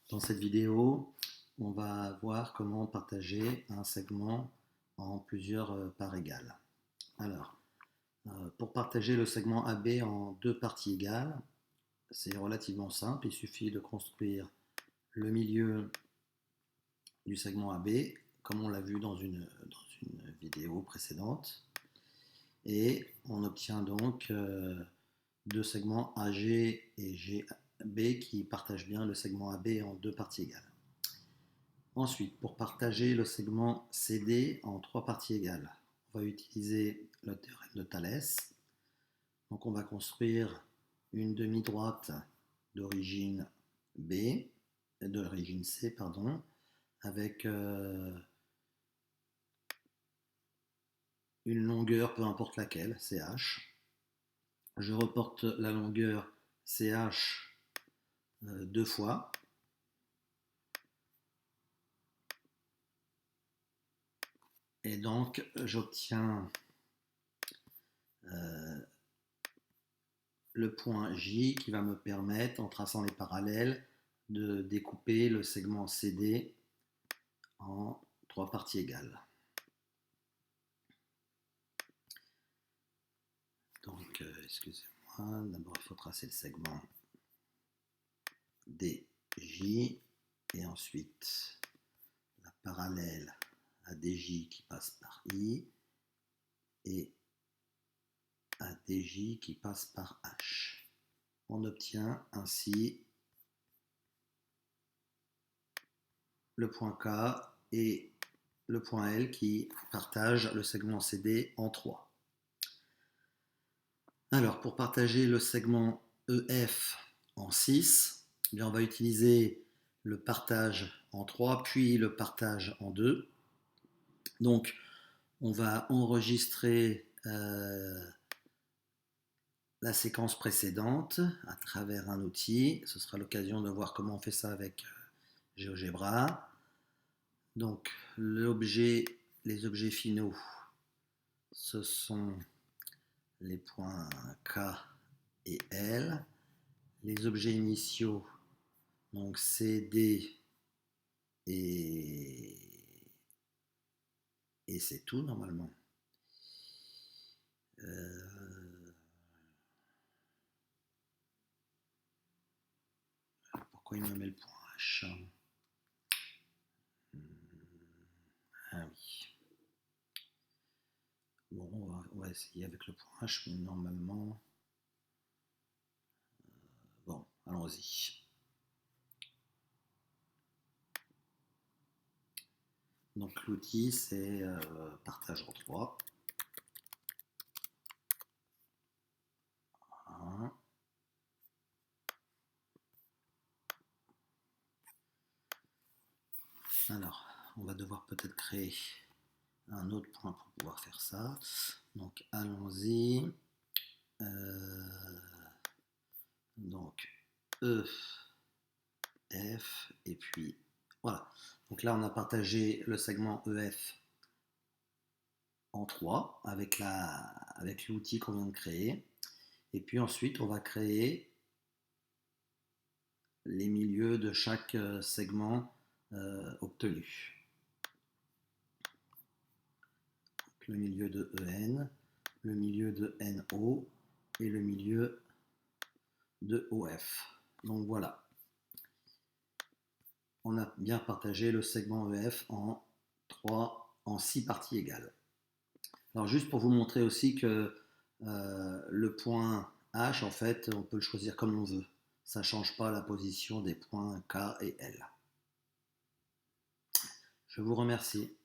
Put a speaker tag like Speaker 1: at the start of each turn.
Speaker 1: Dans cette vidéo, on va voir comment partager un segment en plusieurs parts égales. Alors, pour partager le segment AB en deux parties égales, c'est relativement simple. Il suffit de construire le milieu du segment AB, comme on l'a vu dans une vidéo précédente. Et on obtient donc deux segments AG et GB qui partagent bien le segment AB en deux parties égales. Ensuite, pour partager le segment CD en trois parties égales, on va utiliser le théorème de Thalès. Donc on va construire une demi-droite d'origine B, de l'origine C, pardon, avec une longueur, peu importe laquelle, CH. Je reporte la longueur CH deux fois. Et donc, j'obtiens le point J qui va me permettre, en traçant les parallèles, de découper le segment CD en trois parties égales. Donc, excusez-moi, d'abord il faut tracer le segment DJ et ensuite la parallèle à DJ qui passe par I et à DJ qui passe par H. On obtient ainsi le point K et le point L qui partagent le segment CD en 3. Alors, pour partager le segment EF en 6, eh bien, on va utiliser le partage en 3, puis le partage en 2. Donc, on va enregistrer la séquence précédente à travers un outil. Ce sera l'occasion de voir comment on fait ça avec GeoGebra. Donc, les objets finaux, ce sont les points K et L. Les objets initiaux, donc C, D et c'est tout normalement. Pourquoi il me met le point H? Ah oui. Bon, on va essayer avec le point H, mais normalement... Bon, allons-y. Donc l'outil, c'est partage en 3. Voilà. Alors, on va devoir peut-être créer un autre point pour pouvoir faire ça. Donc, allons-y. Donc, E, F, et puis voilà. Donc là, on a partagé le segment EF en 3 avec l'outil qu'on vient de créer. Et puis ensuite, on va créer les milieux de chaque segment obtenu. Donc, le milieu de EN, le milieu de NO et le milieu de OF. Donc voilà. On a bien partagé le segment EF en 6 parties égales. Alors juste pour vous montrer aussi que le point H, en fait, on peut le choisir comme on veut. Ça ne change pas la position des points K et L. Je vous remercie.